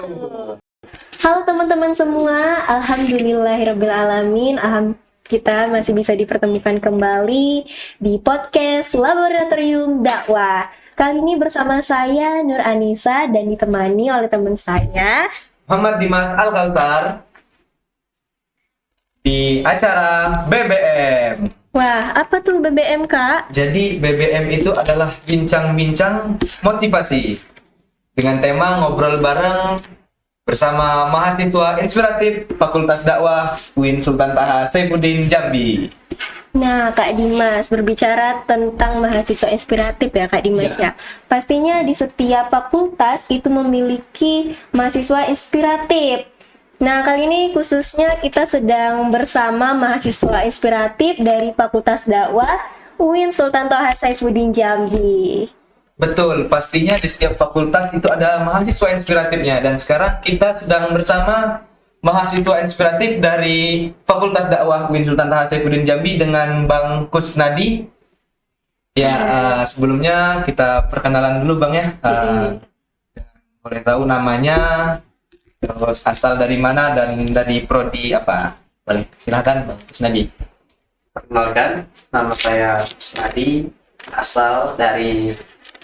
wabarakatuh. Halo teman-teman semua, alhamdulillahirrabbilalamin. Kita masih bisa dipertemukan kembali di podcast Laboratorium Dakwah. Kali ini bersama saya Nur Anissa dan ditemani oleh teman saya Muhammad Dimas Al-Kautsar di acara BBM. Wah, apa tuh BBM, Kak? Jadi BBM itu adalah bincang-bincang motivasi dengan tema ngobrol bareng bersama mahasiswa inspiratif Fakultas Dakwah UIN Sultan Taha Saifuddin Jambi. Nah, Kak Dimas, berbicara tentang mahasiswa inspiratif ya, Kak Dimas ya. Pastinya di setiap fakultas itu memiliki mahasiswa inspiratif. Nah, kali ini khususnya kita sedang bersama mahasiswa inspiratif dari Fakultas Dakwah UIN Sultan Taha Saifuddin Jambi. Betul, pastinya di setiap fakultas itu ada mahasiswa inspiratifnya. Dan sekarang kita sedang bersama mahasiswa inspiratif dari Fakultas Dakwah UIN Sultan Taha Saifuddin Jambi dengan Bang Kusnadi. Ya, sebelumnya kita perkenalan dulu Bang ya. Boleh tahu namanya, terus asal dari mana dan dari prodi apa? Boleh, silahkan Bang Kusnadi. Perkenalkan, nama saya Kusnadi, asal dari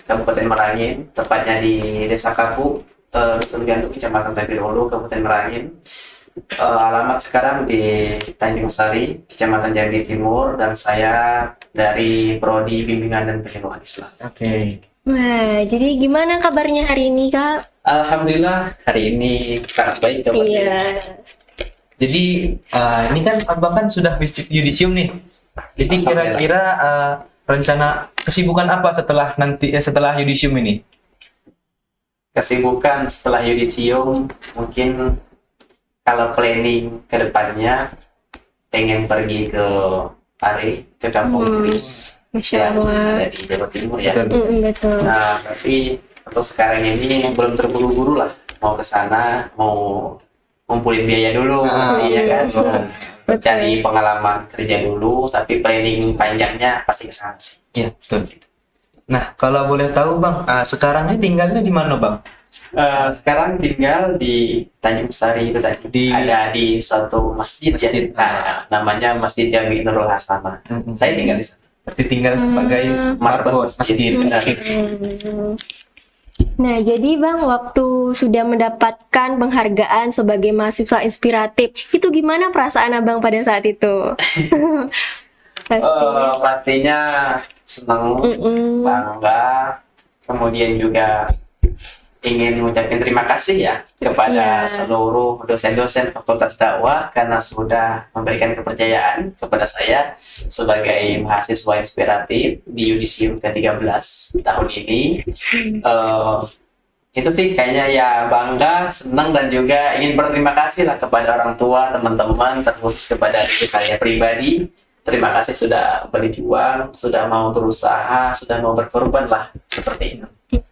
Kabupaten Merangin, tepatnya di Desa Kapu, Dusun Ganduk, Kecamatan Tabirulu, Kabupaten Merangin. Alamat sekarang di Tanjung Sari, Kecamatan Jambi Timur, dan saya dari Prodi Bimbingan dan Penyuluhan Islam. Oke. Wah, jadi gimana kabarnya hari ini, Kak? Alhamdulillah, hari ini sangat baik kabarnya. Iya. Jadi ini kan Abang kan sudah yudisium nih. Jadi kira-kira rencana kesibukan apa setelah yudisium ini? Kesibukan setelah yudisium, mungkin kalau planning ke depannya pengen pergi ke Pare, ke Kampung Inggris Masya yang Allah. ada di Jawa Timur ya. Betul. Betul. Nah, tapi untuk sekarang ini belum terburu-buru lah mau ke sana, mau ngumpulin biaya dulu pastinya kan, mau mencari pengalaman kerja dulu, tapi planning panjangnya pasti ke sana sih. Iya, betul. Nah, kalau boleh tahu Bang, sekarang ini tinggalnya di mana Bang? Sekarang tinggal di Tanjung Sari itu tadi, ada di suatu masjid. Masjid. Ya. Nah, namanya Masjid Jami Nurul Hasanah. Saya tinggal di sana. Berarti tinggal sebagai marbot masjid. Nah, jadi Bang, waktu sudah mendapatkan penghargaan sebagai mahasiswa inspiratif, itu gimana perasaan Abang pada saat itu? Pastinya senang, bangga, kemudian juga ingin mengucapkan terima kasih ya kepada seluruh dosen-dosen Fakultas Dakwah karena sudah memberikan kepercayaan kepada saya sebagai mahasiswa inspiratif di yudisium ke-13 tahun ini. Itu sih kayaknya ya bangga, senang, dan juga ingin berterima kasih lah kepada orang tua, teman-teman, terkhusus kepada diri saya pribadi. Terima kasih sudah berjuang, sudah mau berusaha, sudah mau berkorban lah, seperti itu.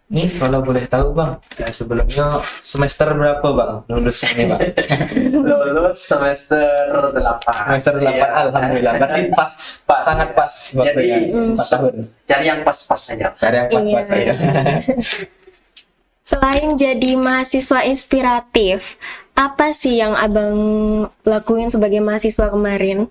Ini kalau boleh tahu Bang, sebelumnya semester berapa Bang lulus ini Bang? Lulus semester 8. Semester 8, Iya. alhamdulillah. Berarti pas, sangat pas waktunya. Jadi, 4 tahun. cari yang pas-pas saja. Cari yang pas-pas Iya. ya. Selain jadi mahasiswa inspiratif, apa sih yang Abang lakuin sebagai mahasiswa kemarin?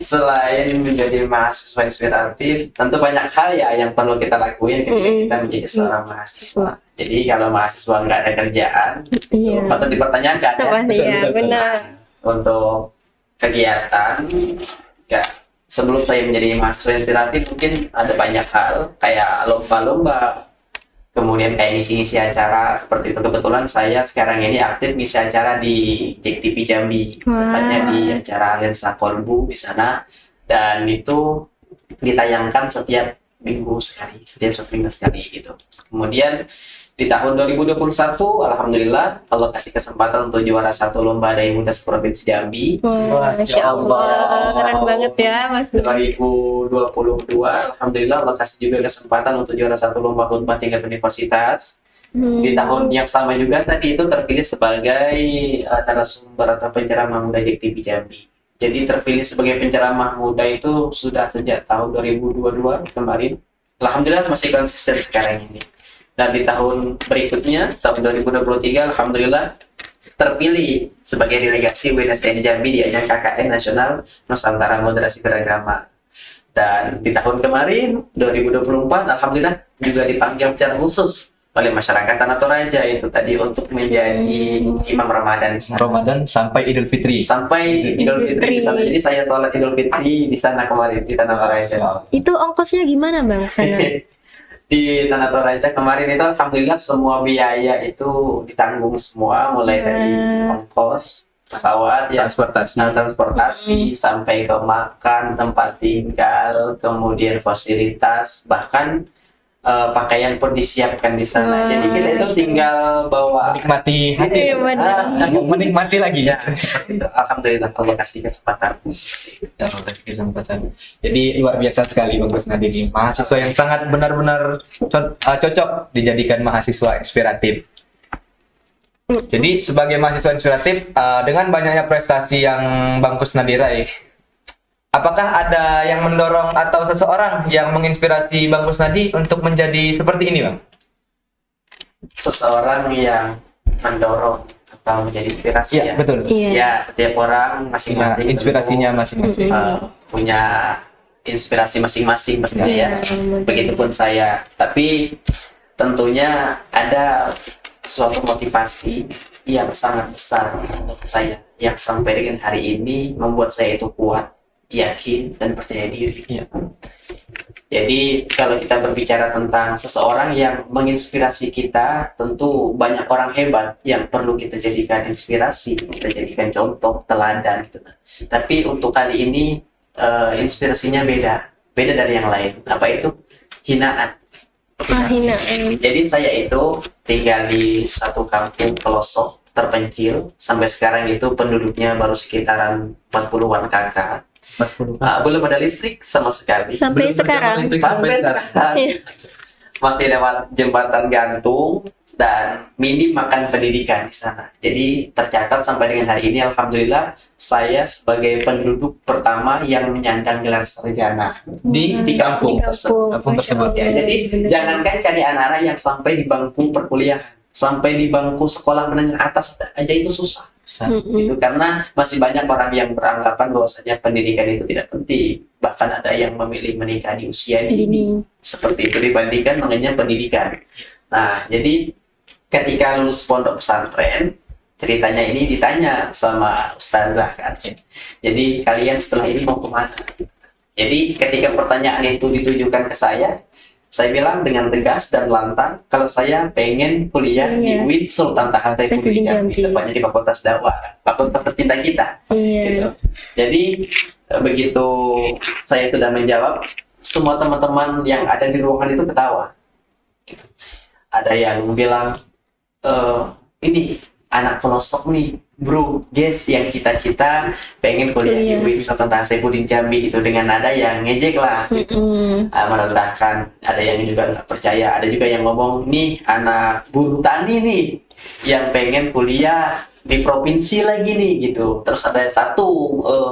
Selain menjadi mahasiswa inspiratif, tentu banyak hal ya yang perlu kita lakuin ketika kita menjadi seorang mahasiswa. Jadi kalau mahasiswa nggak ada kerjaan, Iya. patut dipertanyakan ya. Iya, benar. Untuk kegiatan, ya, sebelum saya menjadi mahasiswa inspiratif mungkin ada banyak hal kayak lomba-lomba, kemudian kayak ngisi-ngisi acara seperti itu. Kebetulan saya sekarang ini aktif ngisi acara di JEK TV Jambi, tepatnya di acara Lensa Kolbu di sana, dan itu ditayangkan setiap minggu sekali, setiap 1 minggu sekali gitu. Kemudian di tahun 2021, alhamdulillah Allah kasih kesempatan untuk juara 1 lomba dai muda seprovinsi Jambi. Wah, Masya Allah, keren banget ya Mas. 2022, alhamdulillah Allah kasih juga kesempatan untuk juara 1 lomba khutbah tingkat universitas. Di tahun yang sama juga tadi itu terpilih sebagai narasumber atau penceramah muda JEK TV Jambi. Jadi terpilih sebagai penceramah muda itu sudah sejak tahun 2022 kemarin. Alhamdulillah masih konsisten sekarang ini. Dan di tahun berikutnya, tahun 2023, alhamdulillah terpilih sebagai delegasi UNSTN Jambi di ajang KKN Nasional Nusantara Moderasi Beragama. Dan di tahun kemarin 2024 alhamdulillah juga dipanggil secara khusus oleh masyarakat Tanah Toraja itu tadi untuk menjadi imam Ramadan di sana. Ramadan sampai Idul Fitri. Sampai Idul Fitri di sana. Jadi saya sholat Idul Fitri di sana kemarin di Tanah Toraja. Itu ongkosnya gimana Bang sana? Di Tanah Toraja kemarin itu alhamdulillah semua biaya itu ditanggung semua, mulai dari ongkos pesawat ya, transportasi sampai ke makan, tempat tinggal, kemudian fasilitas, bahkan pakaian pun disiapkan di sana. Jadi kita itu tinggal bawa Menikmati hasil. Menikmati lagi ya. Seperti itu. Alhamdulillah Allah kasih kesempatan. Kesempatan. Jadi luar biasa sekali Bang Kusnadi ini. Mahasiswa yang sangat benar-benar cocok dijadikan mahasiswa inspiratif. Jadi sebagai mahasiswa inspiratif dengan banyaknya prestasi yang Bang Kusnadi raih, apakah ada yang mendorong atau seseorang yang menginspirasi Bang Kusnadi untuk menjadi seperti ini, Bang? Seseorang yang mendorong atau menjadi inspirasi Ya, betul. Iya. Ya, setiap orang masing-masing Punya inspirasinya masing-masing. punya inspirasi masing-masing pastinya Iya, ya. betul. Begitupun saya. Tapi tentunya ada suatu motivasi yang sangat besar untuk saya yang sampai dengan hari ini membuat saya itu kuat, yakin dan percaya diri. Iya. Jadi kalau kita berbicara tentang seseorang yang menginspirasi kita, tentu banyak orang hebat yang perlu kita jadikan inspirasi, kita jadikan contoh, teladan gitu. Tapi untuk kali ini inspirasinya beda dari yang lain. Apa itu? Hinaan. Hinaan. Jadi saya itu tinggal di suatu kampung pelosok terpencil, sampai sekarang itu penduduknya baru sekitaran 40-an kakak. 40. Belum ada listrik sama sekali. Sampai Belum sekarang. berjalan listrik Sampai sekarang. Iya. Masih lewat jembatan gantung dan minim makan pendidikan di sana. Jadi tercatat sampai dengan hari ini alhamdulillah saya sebagai penduduk pertama yang menyandang gelar sarjana Di kampung kampung tersebut. ya. Jadi jangankan cari anak-anak yang sampai di bangku perkuliahan, sampai di bangku sekolah menengah atas aja itu susah. Itu karena masih banyak orang yang beranggapan bahwasanya pendidikan itu tidak penting. Bahkan ada yang memilih menikah di usia dini. Seperti itu dibandingkan mengenyam pendidikan. Nah, jadi ketika lulus pondok pesantren, ceritanya ini ditanya sama ustazah kan. Jadi kalian setelah ini mau kemana? Jadi ketika pertanyaan itu ditujukan ke saya bilang dengan tegas dan lantang kalau saya pengen kuliah di UIN Sultan Taha Saifuddin Jambi, tepatnya di Fakultas Dakwah, fakultas tercinta kita. Gitu. Jadi begitu saya sudah menjawab, semua teman-teman yang ada di ruangan itu ketawa. Gitu. Ada yang bilang, ini anak pelosok nih, bro, guys, yang cita-cita pengen kuliah di UIN Sultan Taha Saifuddin Jambi gitu, dengan nada yang ngejek lah, gitu. Merendahkan. Ada yang juga nggak percaya, ada juga yang ngomong nih anak buruh tani nih yang pengen kuliah di provinsi lagi nih gitu. Terus ada satu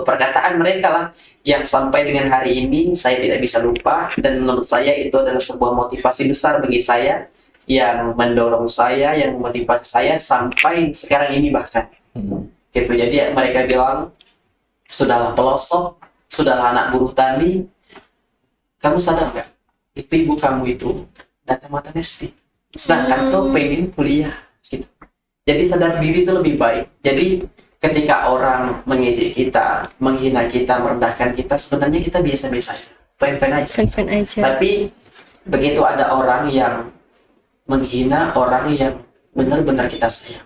perkataan mereka lah yang sampai dengan hari ini saya tidak bisa lupa, dan menurut saya itu adalah sebuah motivasi besar bagi saya, yang mendorong saya, yang memotivasi saya sampai sekarang ini bahkan. Gitu. Jadi mereka bilang, sudahlah pelosok, sudahlah anak buruh tani, kamu sadar nggak? Itu ibu kamu itu tamat SD, sedangkan kau pengen kuliah. Gitu. Jadi sadar diri itu lebih baik. Jadi ketika orang mengejek kita, menghina kita, merendahkan kita, sebenarnya kita biasa-biasa aja, fine-fine aja. Fine-fine aja. Tapi begitu ada orang yang menghina orang yang benar-benar kita sayang,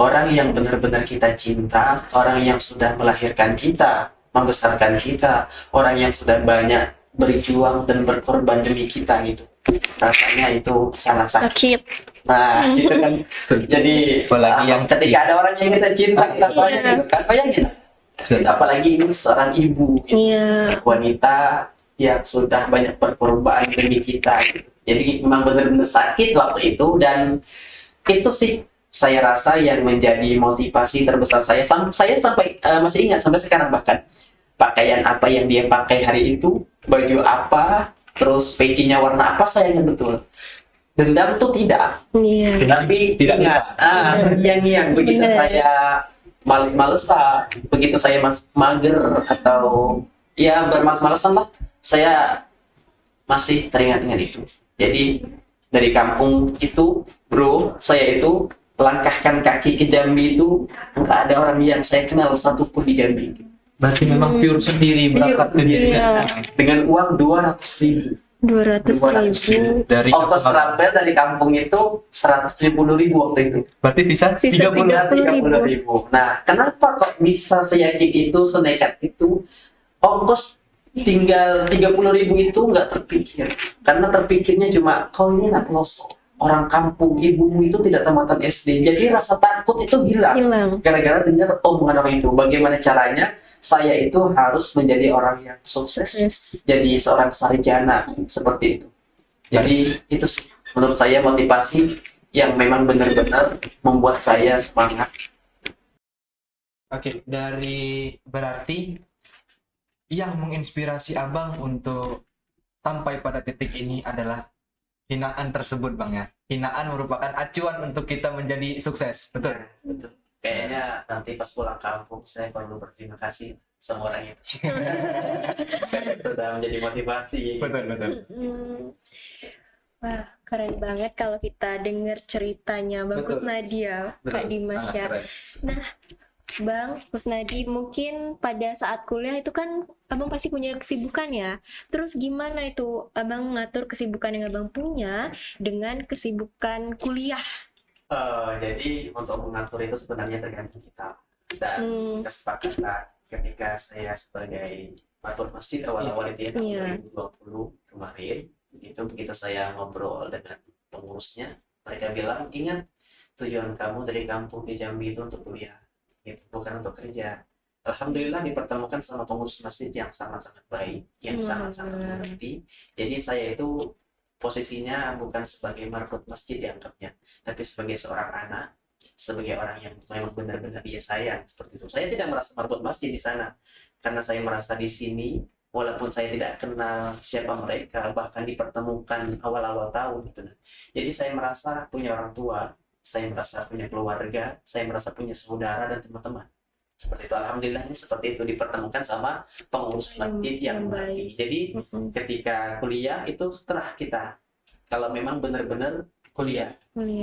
orang yang benar-benar kita cinta, orang yang sudah melahirkan kita, membesarkan kita, orang yang sudah banyak berjuang dan berkorban demi kita gitu, rasanya itu sangat sakit. Nah, itu kan. Jadi Apalagi yang ketika ada orang yang kita cinta, kita sayang gitu kan, bayangin. Apalagi ini seorang ibu, gitu. Wanita yang sudah banyak berkorban demi kita gitu. Jadi memang benar-benar sakit waktu itu, dan itu sih saya rasa yang menjadi motivasi terbesar saya. Saya sampai masih ingat sampai sekarang, bahkan pakaian apa yang dia pakai hari itu, baju apa, terus pecinya warna apa, saya ingat betul. dendam tuh tidak. Iya. Tapi Tidak ingat, yang begitu Benar. saya males-malesan, begitu saya mager atau ya bermalas-malesan lah, saya masih teringat-ingat itu. Jadi dari kampung itu, bro, saya itu langkahkan kaki ke Jambi itu nggak ada orang yang saya kenal satupun di Jambi. Berarti memang pure sendiri, berangkat sendiri. Iya. Dengan uang 200.000. 200.000. Dari Ongkos travel dari kampung itu 150.000 waktu itu. berarti sisa Sisa 30.000. Nah, kenapa kok bisa seyakin itu, senekat itu? Ongkos tinggal 30.000 itu nggak terpikir. Karena terpikirnya cuma, kau ini anak pelosok, orang kampung, ibumu itu tidak tamatan SD. Jadi rasa takut itu hilang. Gara-gara dengar omongan orang itu. Bagaimana caranya? Saya itu harus menjadi orang yang sukses. Yes. Jadi seorang sarjana seperti itu. Jadi itu sih menurut saya motivasi yang memang benar-benar membuat saya semangat. Oke, dari berarti yang menginspirasi Abang untuk sampai pada titik ini adalah hinaan tersebut, Bang ya. Hinaan merupakan acuan untuk kita menjadi sukses, betul? Betul. Kayaknya nanti pas pulang kampung saya perlu berterima kasih sama orang itu. Sudah menjadi motivasi. Betul. Wah, keren banget kalau kita dengar ceritanya Bang Betul. Kusnadi ya, Kak Dimas Sangat ya. keren. Nah, Bang Kusnadi, mungkin pada saat kuliah itu kan Abang pasti punya kesibukan ya. Terus gimana itu Abang ngatur kesibukan yang Abang punya dengan kesibukan kuliah? Jadi untuk mengatur itu sebenarnya tergantung kita dan kesepakatan ketika saya sebagai patut masjid awal-awal itu ya tahun 2020 kemarin, begitu saya ngobrol dengan pengurusnya, mereka bilang ingat tujuan kamu dari kampung ke Jambi itu untuk kuliah, gitu, bukan untuk kerja. Alhamdulillah dipertemukan sama pengurus masjid yang sangat-sangat baik, yang sangat-sangat mengerti. Jadi saya itu posisinya bukan sebagai marbot masjid dianggapnya, tapi sebagai seorang anak, sebagai orang yang memang benar-benar dia sayang seperti itu. Saya tidak merasa marbot masjid di sana, karena saya merasa di sini, walaupun saya tidak kenal siapa mereka, bahkan dipertemukan awal-awal tahun gitu. Jadi saya merasa punya orang tua, saya merasa punya keluarga, saya merasa punya saudara dan teman-teman. Seperti itu, alhamdulillahnya seperti itu dipertemukan sama pengurus masjid yang mengerti. Jadi ketika kuliah itu setelah kita, kalau memang benar-benar kuliah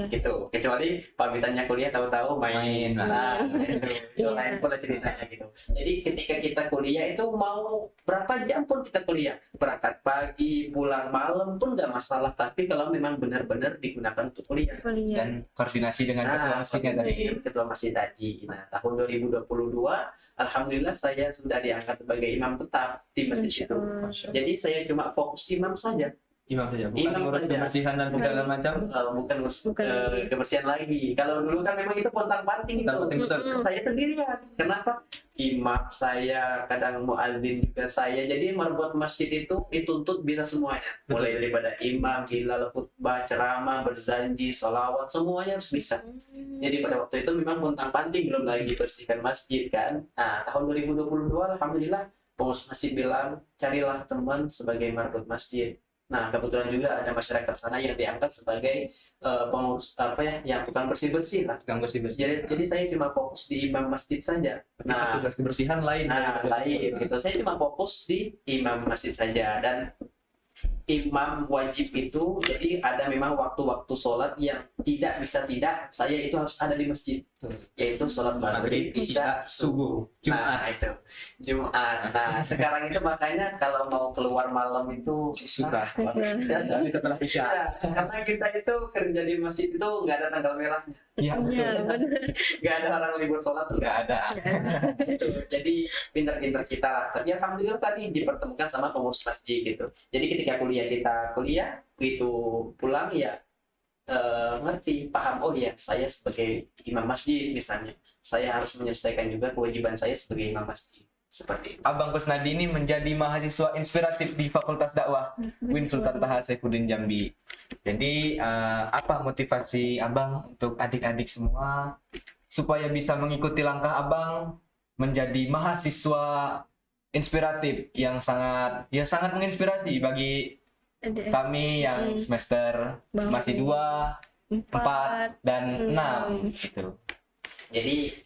gitu, kecuali pamitannya kuliah tahu-tahu main. Nah, itu lain pula ceritanya gitu. Jadi ketika kita kuliah itu mau berapa jam pun kita kuliah, berangkat pagi pulang malam pun nggak masalah, tapi kalau memang benar-benar digunakan untuk kuliah. Dan koordinasi dengan ketua masjidnya tadi. Ketua masjid tadi. Nah, tahun 2022 alhamdulillah saya sudah diangkat sebagai imam tetap di masjid itu. Jadi saya cuma fokus imam saja. Imam saja, bukan ngurus kebersihan dan segala macam. Bukan ngurus kebersihan lagi. Kalau dulu kan memang itu pontang-panting itu. Saya sendirian. Kenapa? Imam saya, kadang muadzin juga saya. Jadi marbot masjid itu dituntut bisa semuanya. Mulai daripada imam, hilal, khutbah, ceramah, berzanji, sholawat, semuanya harus bisa. Jadi pada waktu itu memang pontang-panting, belum lagi bersihkan masjid kan. Nah, tahun 2022 alhamdulillah pengurus masjid bilang carilah teman sebagai marbot masjid. Nah, kebetulan juga ada masyarakat sana yang diangkat sebagai pengurus yang tukang bersih-bersih lah. Tukang bersih-bersih. Jadi saya cuma fokus di imam masjid saja. Nah, tugas kebersihan lain. Lain gitu. Saya cuma fokus di imam masjid saja, dan imam wajib itu jadi ada memang waktu-waktu sholat yang tidak bisa tidak saya itu harus ada di masjid, yaitu sholat maghrib, isya, subuh. Jumat. Nah, itu Jumat. Nah, sekarang itu makanya kalau mau keluar malam itu susah. Jadi setelah isya. Karena kita itu kerja di masjid itu nggak ada tanggal merah. Iya, betul. Nggak ada orang libur sholat tuh nggak ada. Jadi pintar-pintar kita lah. Tapi alhamdulillah tadi dipertemukan sama pengurus masjid gitu. Jadi ketika kita kuliah itu pulang ya ngerti, paham, oh ya saya sebagai imam masjid misalnya, saya harus menyelesaikan juga kewajiban saya sebagai imam masjid. Seperti itu. Abang Kusnadi ini menjadi mahasiswa inspiratif di Fakultas Dakwah UIN Sultan Taha Saifuddin Jambi. Jadi apa motivasi Abang untuk adik-adik semua supaya bisa mengikuti langkah Abang menjadi mahasiswa inspiratif yang sangat menginspirasi bagi Ada Kami yang semester Bawah. masih 2, 4, dan 6 gitu. Jadi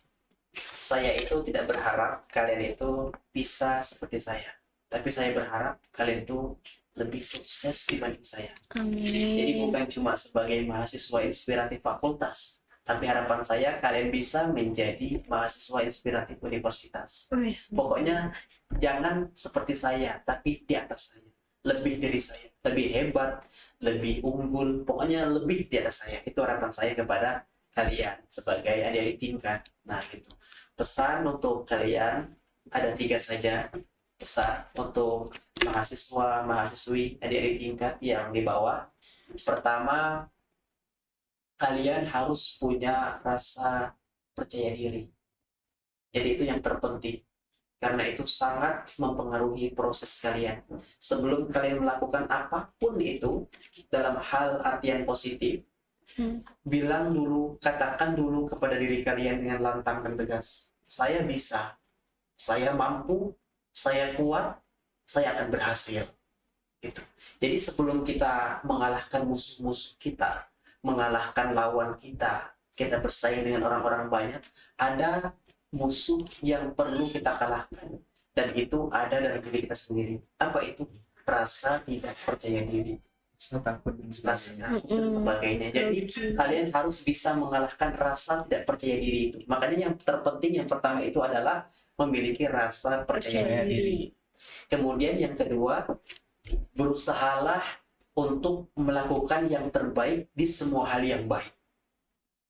saya itu tidak berharap kalian itu bisa seperti saya, tapi saya berharap kalian itu lebih sukses dibanding saya. Jadi Amin. bukan cuma sebagai mahasiswa inspiratif fakultas, tapi harapan saya kalian bisa menjadi mahasiswa inspiratif universitas. Wes. Pokoknya jangan seperti saya, tapi di atas saya. Lebih dari saya, lebih hebat, lebih unggul, pokoknya lebih di atas saya. Itu harapan saya kepada kalian sebagai adik-adik tingkat. Nah, gitu. Pesan untuk kalian ada 3 saja. Pesan untuk mahasiswa, mahasiswi, adik-adik tingkat yang di bawah. Pertama, kalian harus punya rasa percaya diri. Jadi itu yang terpenting. Karena itu sangat mempengaruhi proses kalian. Sebelum kalian melakukan apapun itu, dalam hal artian positif, bilang dulu, katakan dulu kepada diri kalian dengan lantang dan tegas. Saya bisa, saya mampu, saya kuat, saya akan berhasil. Gitu. Jadi sebelum kita mengalahkan musuh-musuh kita, mengalahkan lawan kita, kita bersaing dengan orang-orang banyak, ada musuh yang perlu kita kalahkan, dan itu ada dalam diri kita sendiri. Apa itu? Rasa tidak percaya diri, Rasa takut dan rasa sebagainya. takut dan sebagainya. Jadi kalian harus bisa mengalahkan rasa tidak percaya diri itu. Makanya yang terpenting yang pertama itu adalah memiliki rasa percaya Percaya diri. diri. Kemudian yang kedua, berusahalah untuk melakukan yang terbaik di semua hal yang baik.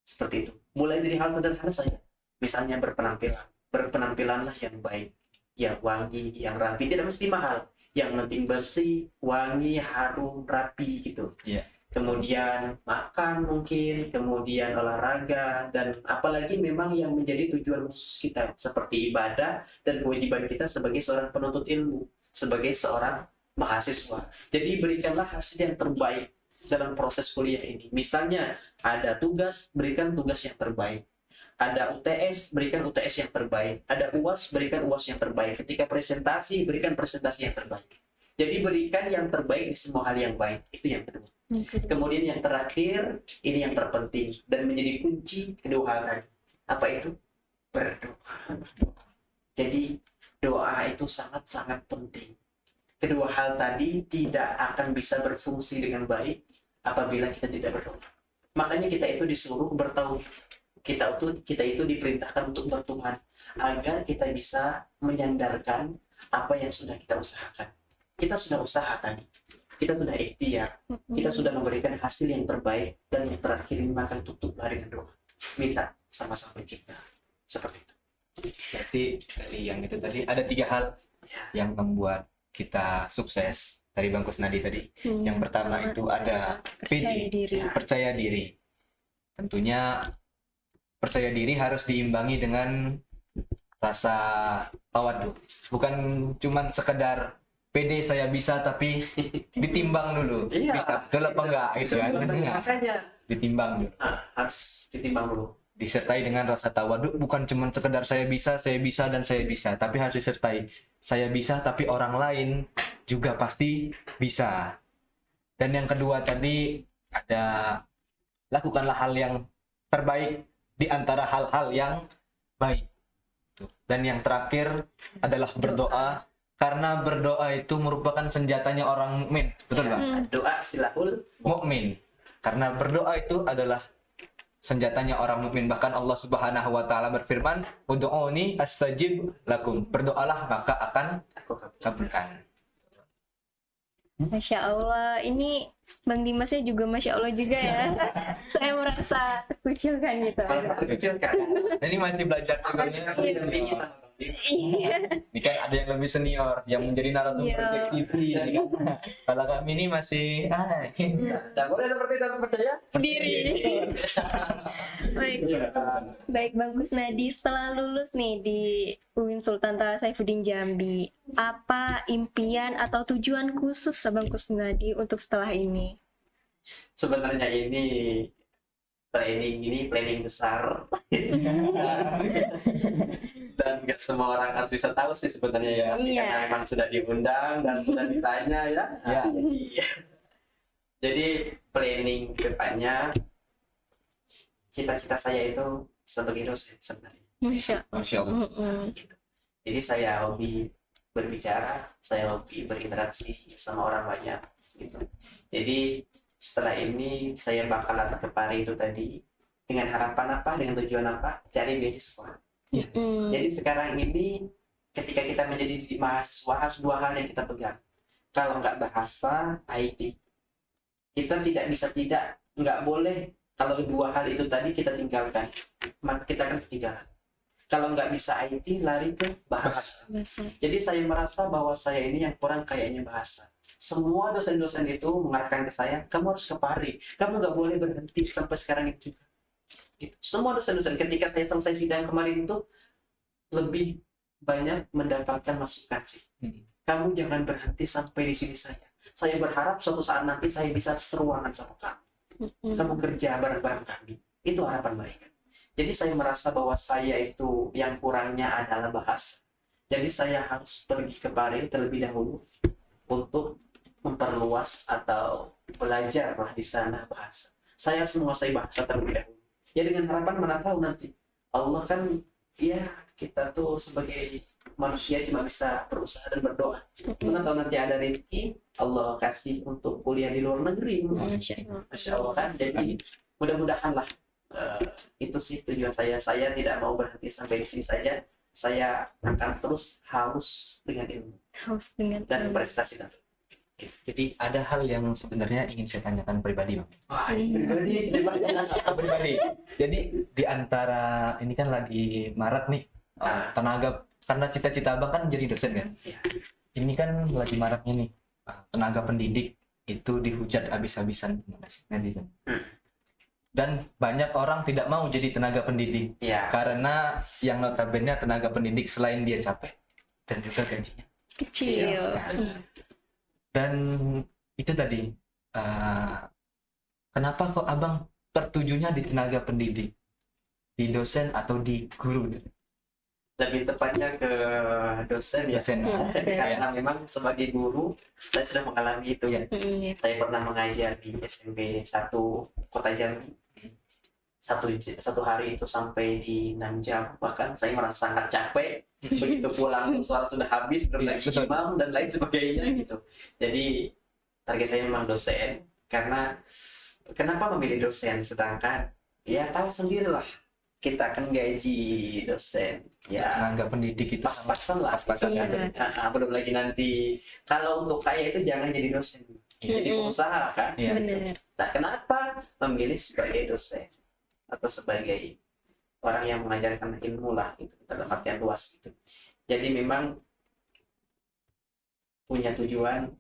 Seperti itu. Mulai dari hal sederhana saja. Misalnya berpenampilan. Berpenampilanlah yang baik, yang wangi, yang rapi. Tidak mesti mahal. Yang penting bersih, wangi, harum, rapi gitu. Iya. Kemudian makan mungkin, kemudian olahraga, dan apalagi memang yang menjadi tujuan khusus kita seperti ibadah dan kewajiban kita sebagai seorang penuntut ilmu, sebagai seorang mahasiswa. Jadi berikanlah hasil yang terbaik dalam proses kuliah ini. Misalnya ada tugas, berikan tugas yang terbaik. Ada UTS, berikan UTS yang terbaik. Ada UAS, berikan UAS yang terbaik. Ketika presentasi, berikan presentasi yang terbaik. Jadi berikan yang terbaik di semua hal yang baik. Itu yang kedua. Kemudian yang terakhir, ini yang terpenting dan menjadi kunci kedua hal tadi. Apa itu? Berdoa. Jadi doa itu sangat-sangat penting. Kedua hal tadi tidak akan bisa berfungsi dengan baik apabila kita tidak berdoa. Makanya kita itu disuruh bertauhid. Kita itu diperintahkan untuk bertuhan agar kita bisa menyandarkan apa yang sudah kita usahakan. Kita sudah usaha tadi. Kita sudah ikhtiar. Kita sudah memberikan hasil yang terbaik, dan yang terakhir ini maka tutuplah dengan doa. Minta sama Sang Pencipta. Seperti itu. Berarti dari yang itu tadi ada 3 hal yang membuat kita sukses dari Bang Kusnadi tadi. Yang pertama itu ada Percaya PD, diri. percaya diri. Tentunya percaya diri harus diimbangi dengan rasa tawadu. Bukan cuman sekedar pede saya bisa, tapi ditimbang dulu. Iya, Bisa betul apa enggak gitu kan. Makanya Ditimbang dulu. harus ditimbang dulu. Disertai dengan rasa tawadu, bukan cuman sekedar saya bisa dan saya bisa, tapi harus disertai saya bisa tapi orang lain juga pasti bisa. Dan yang kedua tadi ada lakukanlah hal yang terbaik di antara hal-hal yang baik. Tuh. Dan yang terakhir adalah berdoa, karena berdoa itu merupakan senjatanya orang mukmin. Betul, Bang? Doa silahul. Mukmin. Karena berdoa itu adalah senjatanya orang mukmin. Bahkan Allah Subhanahu wa taala berfirman, "Ud'uni astajib lakum." Berdoalah maka akan Aku kabul. kabulkan. Masya Allah, ini Bang Dimasnya juga Masya Allah juga ya. Saya merasa terkucilkan gitu. Kalau aku kecil kan, Ini masih belajar juga nih. aku didampingi sama Bang Dim. Iya. Ini kan ada yang lebih senior yang menjadi narasumber Iya. Jack TV. ini kan. Kalau kami ini masih Tak boleh seperti itu, harus percaya Diri. Baik. Baik Bang Kusnadi, setelah lulus nih di UIN Sultan Taha Saifuddin Jambi, apa impian atau tujuan khusus Bang Kusnadi untuk setelah ini? Sebenarnya ini planning besar dan nggak semua orang harus bisa tahu sih sebenarnya ya. Iya. Karena memang sudah diundang dan sudah ditanya ya. Ya. Jadi Jadi planning ke depannya, cita-cita saya itu sebagai dosen sebenarnya. Masya Masya Allah. Allah. Jadi saya hobi berbicara, saya hobi berinteraksi sama orang banyak gitu. Jadi setelah ini saya bakalan ke Pari itu tadi dengan harapan apa, dengan tujuan apa? Cari beasiswa. Jadi sekarang ini ketika kita menjadi mahasiswa harus dua hal yang kita pegang. Kalau nggak bahasa, IT. Kita nggak boleh kalau dua hal itu tadi kita tinggalkan, maka kita akan ketinggalan. Kalau nggak bisa IT, lari ke bahasa. Bahasa. Jadi saya merasa bahwa saya ini yang kurang kayaknya bahasa. Semua dosen-dosen itu mengarahkan ke saya, kamu harus ke Pari. Kamu nggak boleh berhenti sampai sekarang itu juga. Gitu. Semua dosen-dosen ketika saya selesai sidang kemarin itu lebih banyak mendapatkan masukan sih. Kamu jangan berhenti sampai di sini saja. Saya berharap suatu saat nanti saya bisa seruangan sama kamu. Kamu kerja bareng-bareng kami. Itu harapan mereka. Jadi saya merasa bahwa saya itu yang kurangnya adalah bahasa. Jadi saya harus pergi ke Pari terlebih dahulu untuk memperluas atau belajar di sana bahasa. Saya harus menguasai bahasa terlebih dahulu. Ya dengan harapan mana tahu nanti. Allah kan, ya kita tuh sebagai manusia cuma bisa berusaha dan berdoa. Mana tahu nanti ada rezeki Allah kasih untuk kuliah di luar negeri. Masya Allah kan. Jadi mudah-mudahan lah. Itu sih tujuan saya. Saya tidak mau berhenti sampai di sini saja. Saya akan terus haus dengan ilmu Haus dengan dan prestasi nanti. Jadi ada hal yang sebenarnya ingin saya tanyakan pribadi, Bang. Wah, ini pribadi, saya Pribadi. Jadi di antara ini kan lagi marak nih tenaga, karena cita-cita Abang kan jadi dosen kan. Iya. Ini kan lagi maraknya nih tenaga pendidik itu dihujat habis-habisan netizen. Dan banyak orang tidak mau jadi tenaga pendidik Iya. karena yang notabene tenaga pendidik selain dia capek dan juga gajinya kecil. dan itu tadi kenapa kok Abang tertujunya di tenaga pendidik, di dosen atau di guru? Lebih tepatnya ke dosen ya. Dosen. Karena memang sebagai guru saya sudah mengalami itu. Iya. Saya pernah mengajar di SMP 1 Kota Jambi. Satu hari itu sampai di 6 jam, bahkan saya merasa sangat capek. Begitu pulang suara sudah habis, belum lagi Betul. imam dan lain sebagainya gitu. Jadi target saya memang dosen. Karena kenapa memilih dosen, sedangkan ya tahu sendirilah kita kan gaji dosen ya Tenaga pendidik itu pas-pasan lah. pas-pasan Iya. kan? Belum lagi nanti kalau untuk kaya itu jangan jadi dosen, jadi pengusaha kan. Iya. Benar. Nah, kenapa memilih sebagai dosen atau sebagai orang yang mengajarkan ilmu lah gitu, dalam artian luas gitu. Jadi memang punya tujuan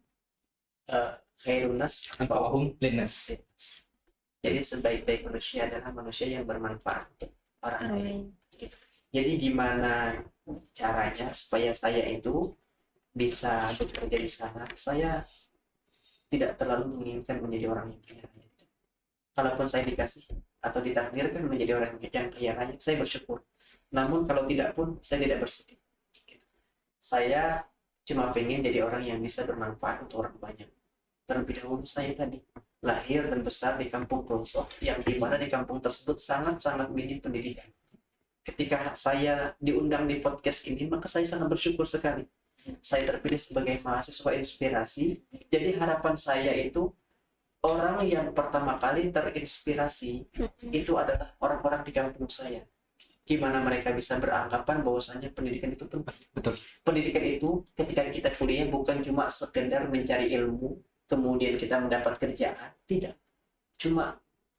khairun nas Anfa'uhum linnas. Jadi sebaik-baik manusia adalah manusia yang bermanfaat untuk orang lain. Amin. Gitu. Jadi gimana caranya supaya saya itu bisa bekerja di sana? Saya tidak terlalu menginginkan menjadi orang yang kaya raya. Kalaupun saya dikasih atau ditakdirkan menjadi orang yang kaya raya, saya bersyukur. Namun kalau tidak pun, saya tidak bersedih. Gitu. Saya cuma pengen jadi orang yang bisa bermanfaat untuk orang banyak. Terlebih dahulu saya tadi lahir dan besar di kampung pelosok, yang dimana di kampung tersebut sangat-sangat minim pendidikan. Ketika saya diundang di podcast ini, maka saya sangat bersyukur sekali. Saya terpilih sebagai mahasiswa inspirasi. Jadi harapan saya itu orang yang pertama kali terinspirasi itu adalah orang-orang di kampung saya. Gimana mereka bisa beranggapan bahwasanya pendidikan itu penting. Betul. Pendidikan itu ketika kita kuliah bukan cuma sekedar mencari ilmu, kemudian kita mendapat kerjaan. Tidak. Cuma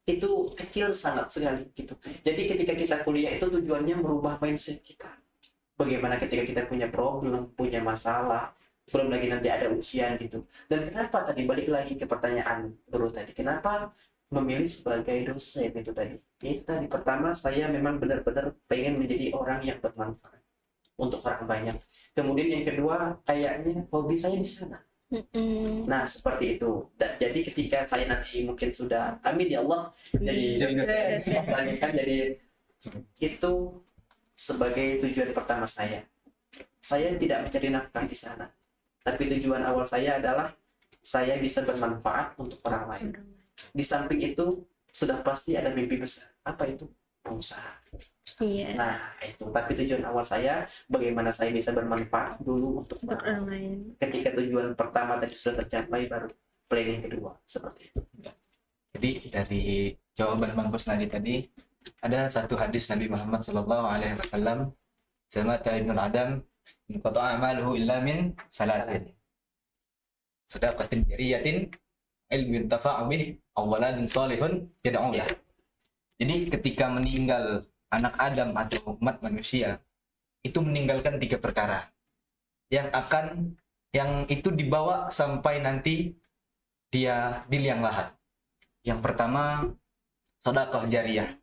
itu kecil sangat sekali gitu. Jadi ketika kita kuliah itu tujuannya merubah mindset kita. Bagaimana ketika kita punya problem, punya masalah, belum lagi nanti ada ujian gitu. Dan kenapa tadi balik lagi ke pertanyaan guru tadi, kenapa memilih sebagai dosen itu tadi? Itu tadi pertama saya memang benar-benar pengen menjadi orang yang bermanfaat untuk orang banyak. Kemudian yang kedua kayaknya hobi saya di sana. Nah seperti itu. Dan jadi ketika saya nanti mungkin sudah amin ya Allah jadi dosen, kan jadi itu sebagai tujuan pertama saya. Saya tidak mencari nafkah di sana. Tapi tujuan awal saya adalah saya bisa bermanfaat untuk orang lain. Di samping itu sudah pasti ada mimpi besar. Apa itu? Pengusaha. Iya. Nah, itu. Tapi tujuan awal saya, bagaimana saya bisa bermanfaat dulu untuk Untuk orang orang lain. lain. Ketika tujuan pertama tadi sudah tercapai, baru planning kedua. Seperti itu. Jadi dari jawaban Bang Kusnadi tadi ada satu hadis Nabi Muhammad Sallallahu Alaihi Wasallam, "Samata ibnul Adam, inqata'a amaluhu illa min salasin, sadaqatin jariyatin, ilmin tafa'u bih, aw waladin salihun yad'u lah." Jadi ketika meninggal anak Adam atau umat manusia, itu meninggalkan 3 perkara yang itu dibawa sampai nanti dia di liang lahat. Yang pertama, sedekah jariyah.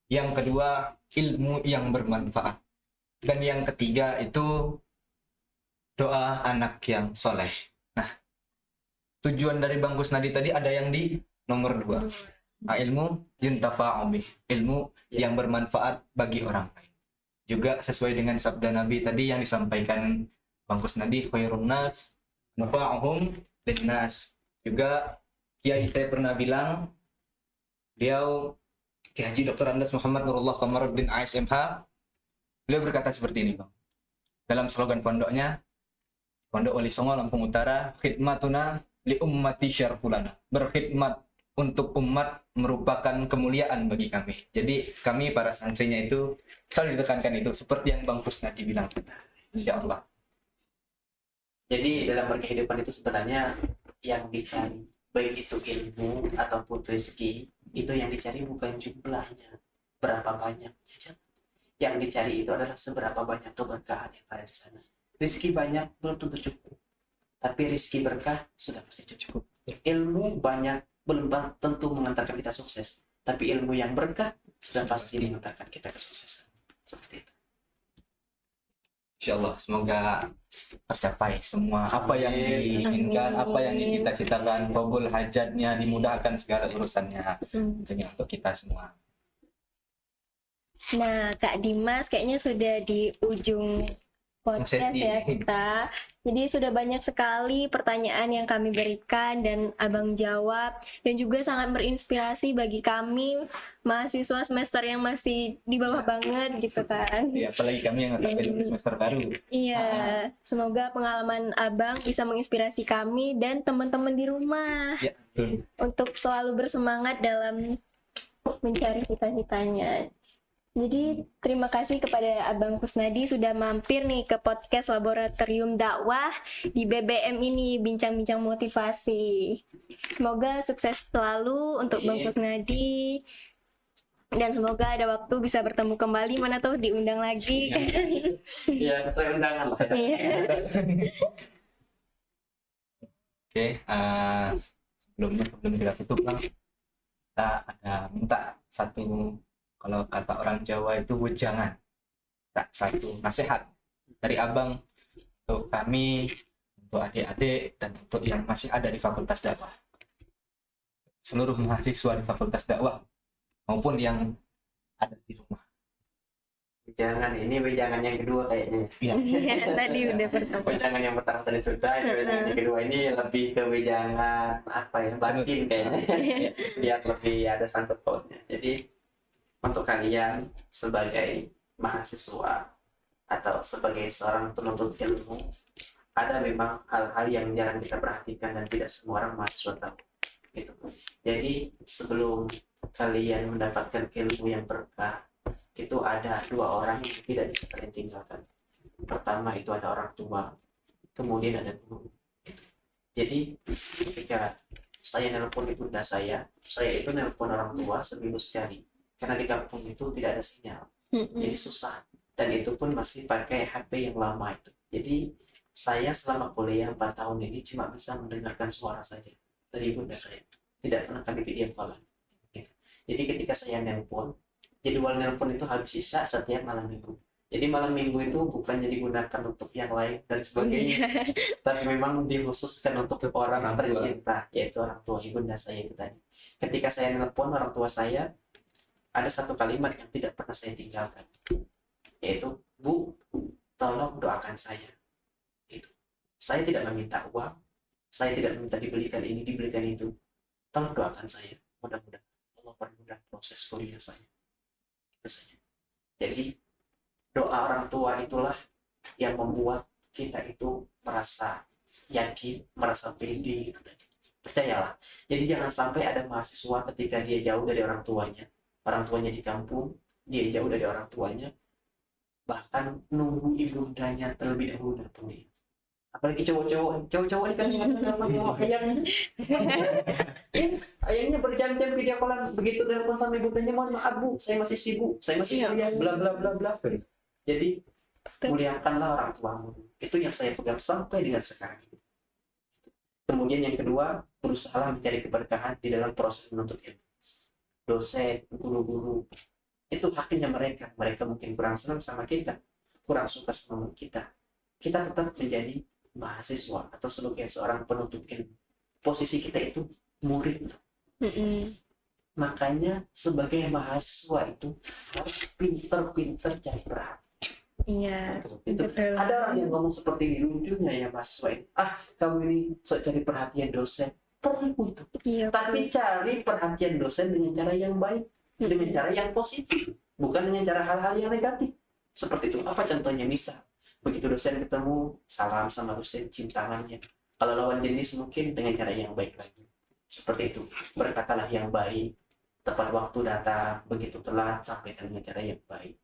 Yang kedua, ilmu yang bermanfaat. Dan yang ketiga itu doa anak yang soleh. Nah, tujuan dari Bang Kusnadi tadi ada yang di nomor 2. Ilmu yuntafa'u bih, ilmu yang bermanfaat bagi orang lain. Juga sesuai dengan sabda Nabi tadi yang disampaikan Bang Kusnadi, khairun nas nafa'uhum linnas. Juga Kiai saya pernah bilang, beliau Kiai Haji Dr. Andes Muhammad Nurullah Kamaruddin ASMH, beliau berkata seperti ini, Bang. Dalam slogan pondoknya, Pondok Wali Songo Lampung Utara, khidmatuna li ummati syarfulana. Berkhidmat untuk umat merupakan kemuliaan bagi kami. Jadi kami para santrinya itu selalu ditekankan itu, seperti yang Bang Kusnadi bilang. Insyaallah. Jadi dalam berkehidupan itu sebenarnya yang dicari, baik itu ilmu ataupun rezeki, itu yang dicari bukan jumlahnya, berapa banyaknya. Yang dicari itu adalah seberapa banyak keberkahan yang ada di sana. Rezeki banyak belum tentu cukup, tapi rezeki berkah sudah pasti cukup. Ilmu banyak belum tentu mengantarkan kita sukses, tapi ilmu yang berkah sudah pasti mengantarkan kita kesuksesan. Seperti itu. Insyaallah, semoga tercapai semua apa yang diinginkan, apa yang dicita-citakan, kabul hajatnya, dimudahkan segala urusannya tentunya untuk kita semua. Nah, Kak Dimas kayaknya sudah di ujung podcast Sesi. ya kita. Jadi sudah banyak sekali pertanyaan yang kami berikan dan Abang jawab, dan juga sangat berinspirasi bagi kami mahasiswa semester yang masih di bawah banget gitu kan. Ya, apalagi kami yang di semester baru. Iya, semoga pengalaman Abang bisa menginspirasi kami dan teman-teman di rumah Ya, betul. untuk selalu bersemangat dalam mencari cita-citanya. Jadi terima kasih kepada Abang Kusnadi sudah mampir nih ke podcast Laboratorium Dakwah di BBM ini, bincang-bincang motivasi. Semoga sukses selalu untuk Bang Kusnadi, dan semoga ada waktu bisa bertemu kembali, mana tuh diundang lagi. Ya, sesuai undangan lah. Iya. Oke, sebelum kita tutup, Bang, kita ada minta satu, kalau kata orang Jawa itu wejangan, tak satu nasihat dari Abang untuk kami, untuk adik-adik, dan untuk yang masih ada di Fakultas Dakwah, seluruh mahasiswa di Fakultas Dakwah maupun yang ada di rumah. Wejangan ini wejangan yang kedua kayaknya. Iya, tadi udah pertama. Wejangan yang pertama tadi sudah, wejangan yang kedua ini lebih ke wejangan apa ya, batin kayaknya. Biar lebih ada sangkut pautnya. Jadi untuk kalian sebagai mahasiswa atau sebagai seorang penuntut ilmu, ada memang hal-hal yang jarang kita perhatikan dan tidak semua orang mahasiswa tahu. Gitu. Jadi sebelum kalian mendapatkan ilmu yang berkah, itu ada 2 orang yang tidak bisa kalian tinggalkan. Pertama itu ada orang tua, kemudian ada guru. Gitu. Jadi ketika saya nelpon ibunda saya itu nelpon orang tua seminggu sekali. Karena di kampung itu tidak ada sinyal, jadi susah, dan itu pun masih pakai HP yang lama itu. Jadi saya selama kuliah 4 tahun ini cuma bisa mendengarkan suara saja dari ibunda saya, tidak pernah kami video callan gitu. Jadi ketika saya nelpon, jadwal nelpon itu habis isya setiap malam minggu. Jadi malam minggu itu bukan digunakan untuk yang lain dan sebagainya, tapi memang dikhususkan untuk orang tercinta, yaitu orang tua ibunda saya itu tadi. Ketika saya nelpon orang tua saya, ada satu kalimat yang tidak pernah saya tinggalkan, yaitu, "Bu, tolong doakan saya." Itu. Saya tidak meminta uang, saya tidak minta dibelikan ini, dibelikan itu. Tolong doakan saya, mudah-mudahan Allah permudah proses kuliah saya. Itu saja. Jadi doa orang tua itulah yang membuat kita itu merasa yakin, merasa pede gitu tadi. Percayalah. Jadi jangan sampai ada mahasiswa ketika dia jauh dari orang tuanya di kampung, dia jauh dari orang tuanya, bahkan nunggu ibundanya terlebih dahulu nelpon dia. Apalagi cowok-cowok ini kan ayahnya berjam-jam video callan, begitu nelpon sama ibundanya, mohon maaf bu, saya masih sibuk, saya masih kuliah, bla bla bla bla. Jadi muliakanlah orang tuamu. Itu yang saya pegang sampai dengan sekarang ini. Kemudian yang kedua, berusaha mencari keberkahan di dalam proses menuntut ilmu. Dosen, guru-guru, itu haknya mereka. Mereka mungkin kurang senang sama kita, kurang suka sama kita. Kita tetap menjadi mahasiswa atau sebagai seorang penuntut ilmu. Posisi kita itu murid. Makanya sebagai mahasiswa itu harus pinter-pinter cari perhatian. Iya. Itu Betul. ada orang yang ngomong seperti ini, lucunya ya mahasiswa ini, kamu ini sok cari perhatian dosen. Perlu itu, Iya. tapi cari perhatian dosen dengan cara yang baik, dengan cara yang positif, bukan dengan cara hal-hal yang negatif. Seperti itu. Apa contohnya? Misal begitu dosen ketemu, salam sama dosen, cium tangannya. Kalau lawan jenis mungkin dengan cara yang baik lagi. Seperti itu. Berkatalah yang baik, tepat waktu datang, begitu telat sampaikan dengan cara yang baik.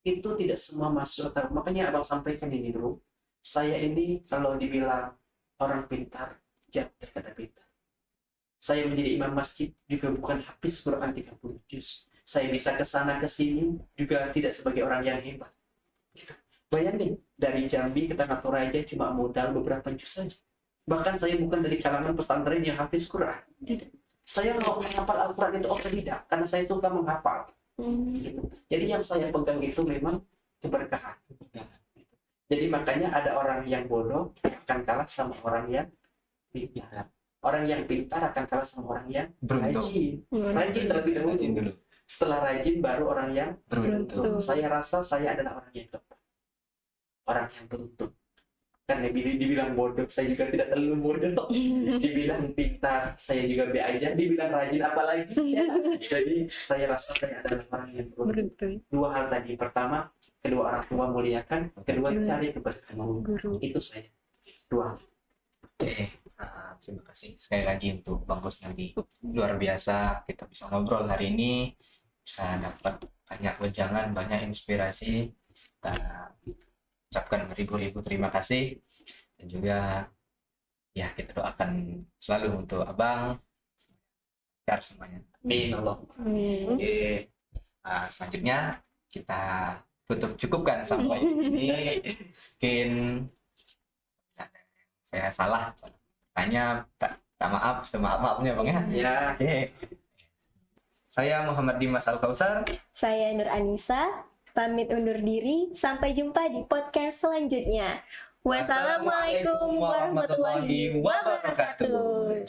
Itu tidak semua mahasiswa tahu. Makanya abang sampaikan ini dulu. Saya ini kalau dibilang orang pintar, jauh dari kata pintar. Saya menjadi imam masjid juga bukan hafiz Quran 30 juz. Saya bisa ke sana ke sini juga tidak sebagai orang yang hebat. Gitu. Bayangin, dari Jambi ke Tanah Toraja cuma modal beberapa juz saja. Bahkan saya bukan dari kalangan pesantren yang hafiz Quran. Tidak. Saya kalau menghafal Al-Quran itu otodidak karena saya suka menghafal. Gitu. Jadi yang saya pegang itu memang keberkahan. Gitu. Jadi makanya ada orang yang bodoh akan kalah sama orang yang pintar. Orang yang pintar akan kalah sama orang yang Beruntung. rajin. Rajin terlebih dahulu. Rajin dulu. Setelah rajin baru orang yang Beruntung. Saya rasa saya adalah orang yang tepat. Orang yang beruntung. Karena dibilang bodoh, saya juga tidak terlalu bodoh. Dibilang pintar, saya juga be aja. Dibilang rajin, apalagi. Ya. Jadi saya rasa saya adalah orang yang beruntung. Dua hal tadi. Pertama, kedua orang tua muliakan. Kedua, cari keberkahan Guru. Itu saja. Dua hal. Oke, terima kasih sekali lagi untuk Bang Kusnadi. Luar biasa kita bisa ngobrol hari ini, bisa dapat banyak wejangan, banyak inspirasi. Kita ucapkan beribu-ribu terima kasih, dan juga ya kita doakan selalu untuk Abang biar semuanya. Amin Allah. Oke, selanjutnya kita cukupkan sampai ini. Mungkin saya salah tanya, tak maaf, semaaf-maafnya Bang ya. Ya. Oke. Saya Muhammad Dimas Al-Kausar. Saya Nur Anissa, pamit undur diri. Sampai jumpa di podcast selanjutnya. Wassalamualaikum warahmatullahi wabarakatuh.